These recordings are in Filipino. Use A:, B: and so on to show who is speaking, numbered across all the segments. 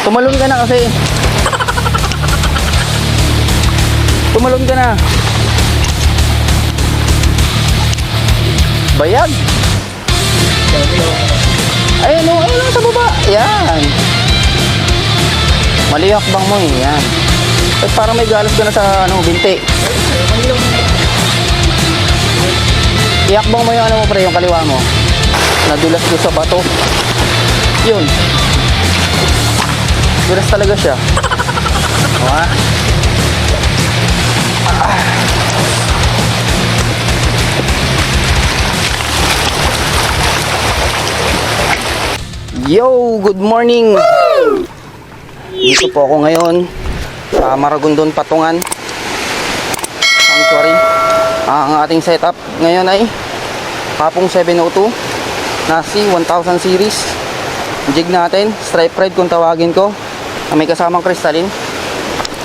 A: Tumalon ka na kasi. Tumalon ka na. Bayag. Ayun o, ayun sa baba. Yan. Mali yung hakbang mo eh. Yan. At parang may galos ka na sa binti. Iakbang mo yung mo pre, yung kaliwa mo. Nadulas ko sa bato. Yun. Dulas talaga siya. Diba? Yo, good morning. Dito po ako ngayon sa Maragondon, Patungan Sanctuary. Ang ating setup ngayon ay Kapong 702 Nasi 1000 series. Jig natin, stripe red kung tawagin ko. May kasamang crystalline.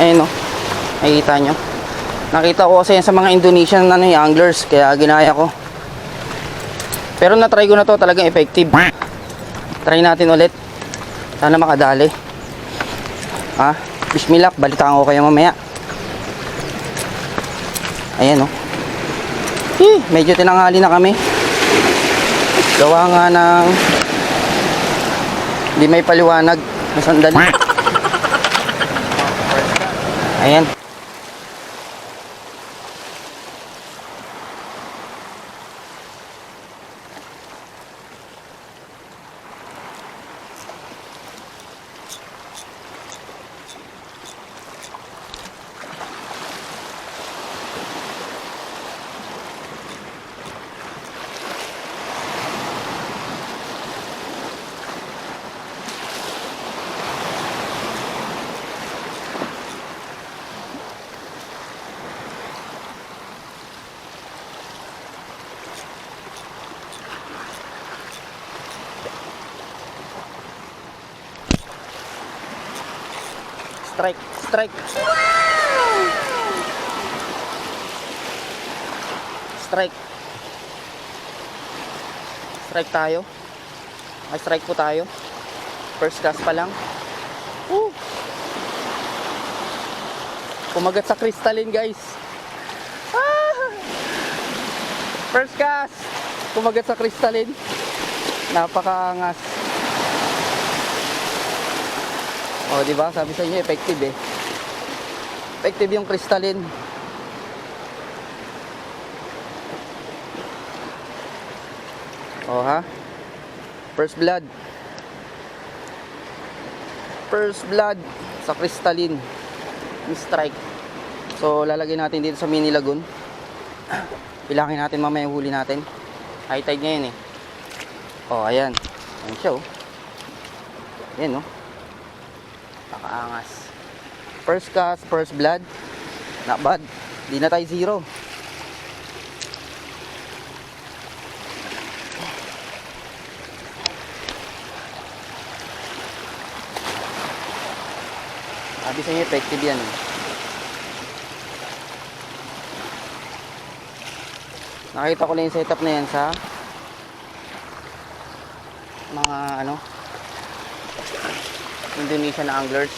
A: Ayun o, nakikita nyo. Nakita ko kasi sa mga Indonesian anglers, kaya ginaya ko. Pero na-try ko na to, talagang effective. Try natin ulit. Sana makadali. Bismillah, balitaan ko kayo mamaya. Ayan o. Medyo tinanghali na kami. Gawa nga ng hindi may paliwanag na sandali. Ayan. Strike, strike. Strike. Strike tayo. Ay, strike po tayo. First cast pa lang. Kumagat sa crystalline, guys. First cast. Kumagat sa crystalline. Napakaangas. O, diba? Sabi sa inyo, effective eh. Effective yung crystalline. O, ha? First blood. First blood sa crystalline. Strike. So, lalagay natin dito sa mini lagoon. Pilangin natin mamaya yung huli natin. High tide ngayon eh. O, ayan. Ayan siya oh. Ayan oh. Nakaangas. First cast, first blood. Not bad. Di na tayo zero. Sabi sa inyo, effective yan. Nakita ko lang yung setup na yan sa mga Indonesian anglers.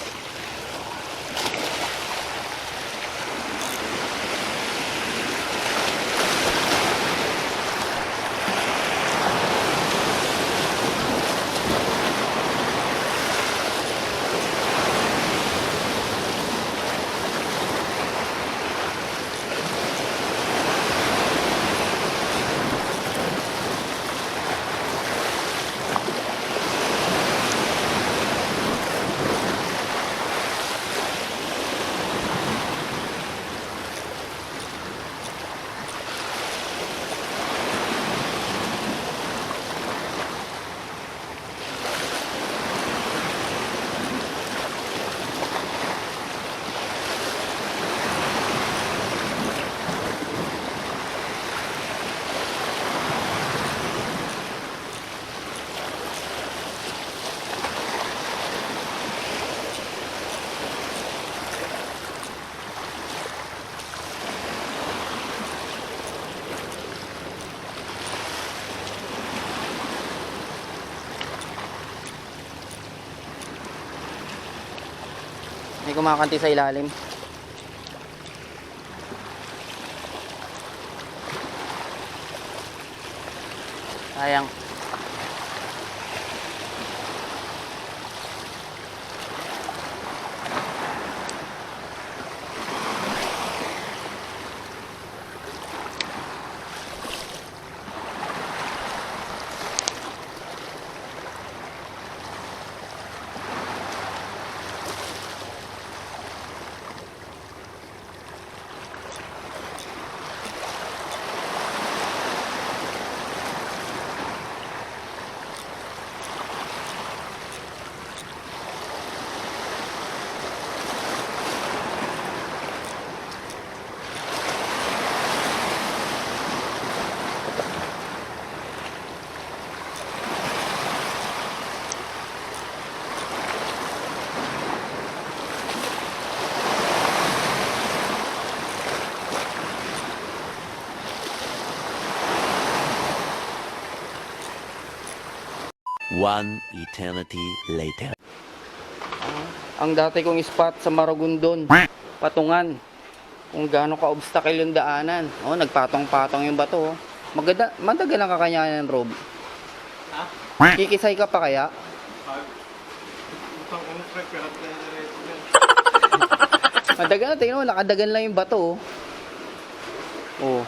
A: May kumakanti sa ilalim. Sayang.
B: One eternity later.
A: Ang dati kong spot sa Maragondon, Patungan. Kung gaano ka-obstacle yung daanan. Oh, nagpatong-patong yung bato. Oh. Madagal ang kakanyanan, Rob.
C: Ha?
A: Kikisay ka pa kaya?
C: Utang kong trek, pero diretso yan.
A: Madagal, tingnan mo, nakadagan lang yung bato. Oh.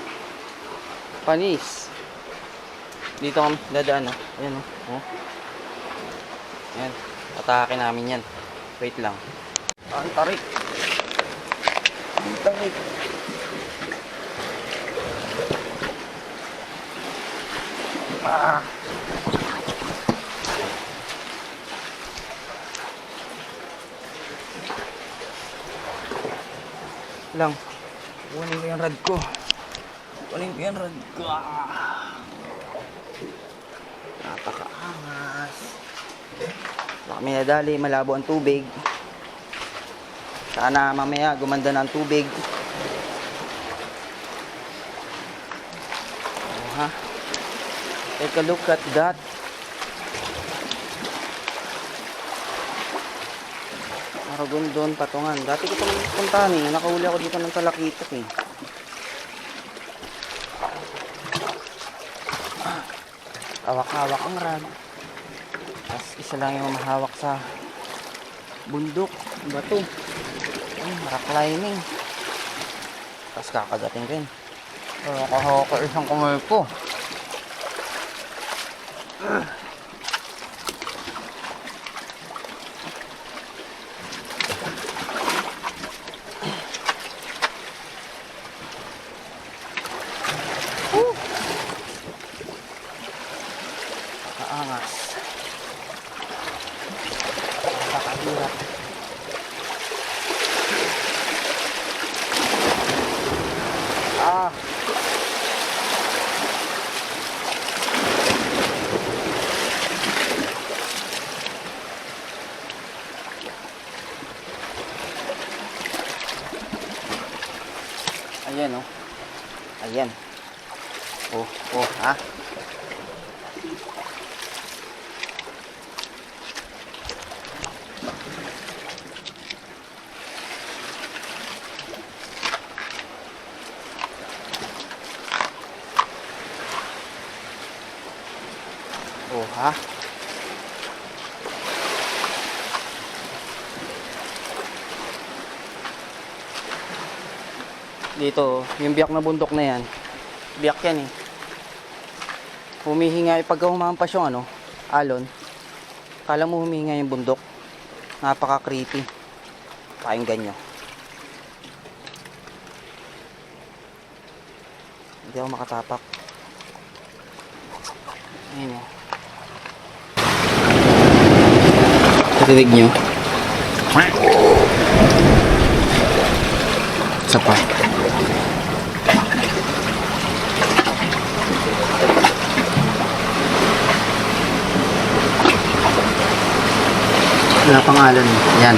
A: Panis. Dito kami dadaan, oh. Ayan, oh. Ayan. Atake namin yan. Wait lang. Ang tarik. Ang tarik. Ah. Lang. Kunin ko yung rad ko. Kunin ko yung rad ko. Ah. Napakaangas. Wala kami nadali, malabo ang tubig. Sana mamaya gumanda na ang tubig. Oh, ha? Take a look at that. Maragondon, Patungan. Dati ko itong puntahan eh. Nakahuli ako dito ng talakitok eh. Hawak-hawak ang rad. Tapos isa lang yung mahawak sa bundok, bato. Ay, rock climbing. Tapos kakagating rin. Nakahawak ko isang kamay ko. Angas. Napakahirap. Ah. Ayan, oh. Ayan. Oh, oh, ha? Oh, ha? Dito, yung biyak na bundok na yan. Biyak yan eh. Humihinga pagka humampas yung ano, alon. Kala mo humihinga yung bundok. Napaka-creepy. Pakinggan nyo. Hindi ako makatapak. Ayun o. Narinig nyo? Isa pa. Wala pangalan. Yan.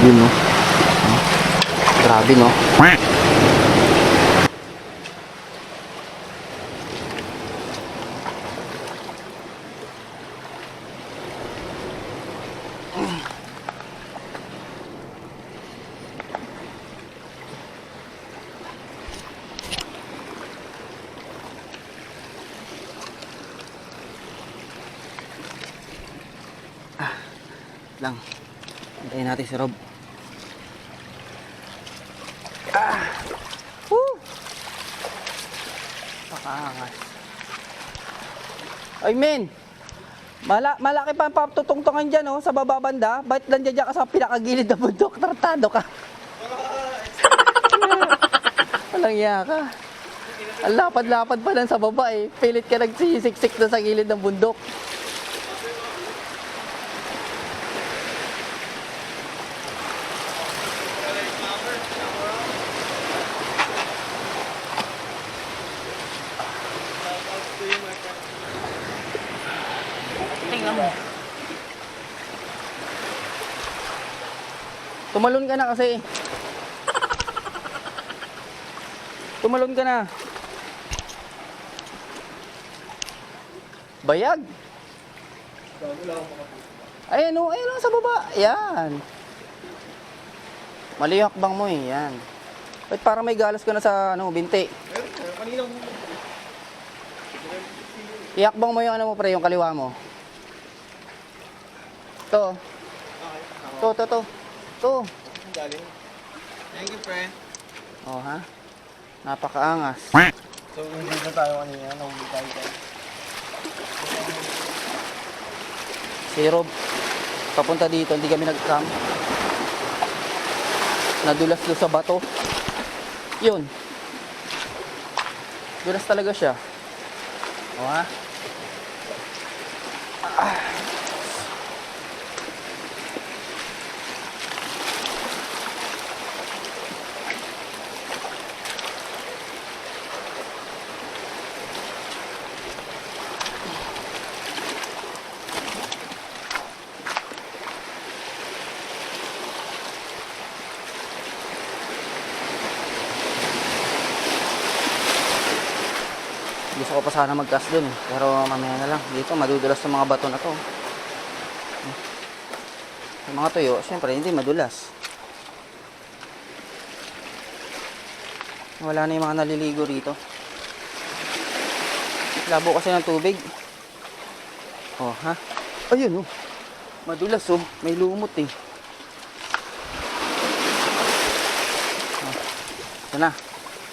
A: Yun no. Grabe no. Lang. Hintayin natin si Rob. Woo! Pakaangas. Ay men! Malaki pa ang papatutungtungan dyan oh, sa baba banda. Ba't nandiyan ka sa pinakagilid na bundok? Tartado ka. Walang iya ka. Ang lapad-lapad pa lang sa baba eh. Pilit ka nagsisiksik na sa gilid ng bundok. Tingnan mo. Tumalon ka na kasi. Tumalon ka na. Bayag. Ayan o, ayan o sa baba. Yan. Mali yung hakbang mo eh. Yan. Wait, parang may galas ka na sa ano, binti.
C: Kaninang
A: Iakbang mo yung ano mo pre, yung kaliwa mo. To. To.
C: galing. Thank you, friend.
A: Oh ha. Napakaangas.
C: So, hindi na tayo kanina. Nahuli tayo tayo.
A: Si Rob, papunta dito, hindi kami nag-cam. Nadulas doon sa bato. Yun. Dulas talaga siya. O ha? Gusto ko pa sana mag-cast dun eh. Pero mamaya na lang. Dito madudulas sa mga bato na to. Yung mga tuyo, syempre hindi madulas. Wala na yung mga naliligo rito. Labo kasi ng tubig. Oh ha? Ayun oh. Madulas oh. May lumot eh. Oh. Ito na.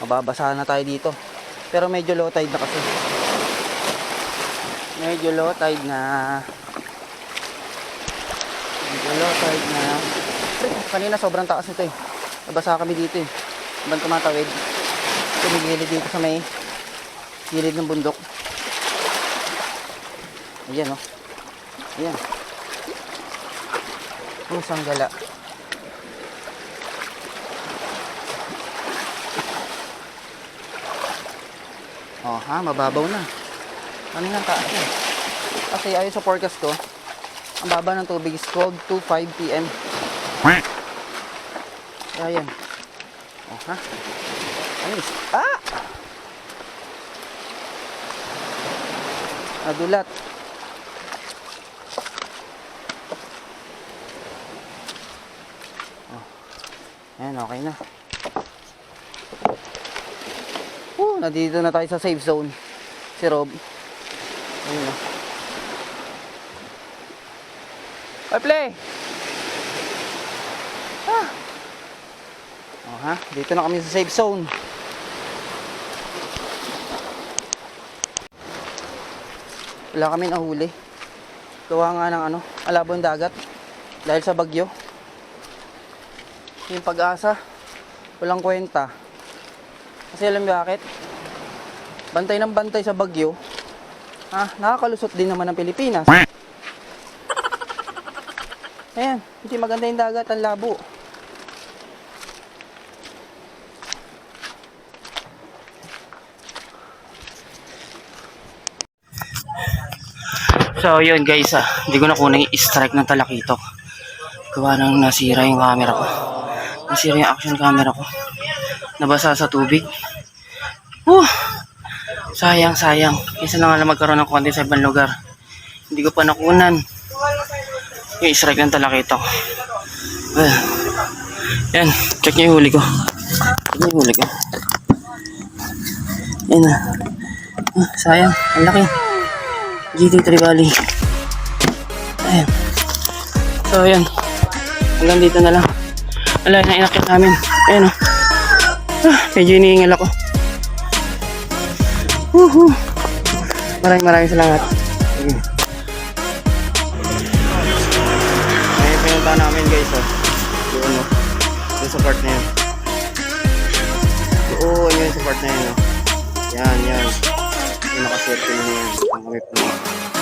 A: Mababasahan na tayo dito. Pero medyo low tide na kasi. Medyo low tide na. Kanina sobrang taas nito eh. Nabasa kami dito eh. Habang tumatawid. Tumigilid dito sa may gilid ng bundok. Ayan oh. Ayan. Pusang gala. Oh ha, mababaw na. Ano nga taas eh. Kasi ayon sa forecast ko, ang baba ng tubig is 12 to 5 p.m. Kaya yan. Oh ha. Anis. Ah! Nadulat. Oh. Ayan, okay na. Nandito na tayo sa safe zone. Si Rob. Ayun na. Ay, play! Ah! Oh, ha? Dito na kami sa safe zone. Wala kami nahuli. Gawa nga ng ano, alabon dagat. Dahil sa bagyo. Yung pag-asa, walang kwenta. Kasi alam bakit? Bantay ng bantay sa bagyo. Nakakalusot din naman ng Pilipinas. Ayan, hindi maganda yung dagat, ang labo. So yun guys, hindi ko na kunang i-strike ng talakitok. Gawa nang nasira yung camera ko. Nasira yung action camera ko. Nabasa sa tubig. Sayang. Kaysa na nga lang magkaroon ng konti sa ibang lugar. Hindi ko pa nakunan Okay, strike ng talakito. Yan, check nyo yung huli ko. Check nyo yung huli ko. Yan na. Sayang, ang laki. GT Trevally. Ayan. So, ayan. Hanggang dito na lang. Wala na inakit namin. Ayan o. Medyo iniingal ako. Woohoo! Maraming salamat. Sige. Ayan, pinunta namin guys o. Doon o. Yung support na yun. Oo, yun yung support na yun o. Yan. Yung nakaswerte na yan. Ang kamip na yun.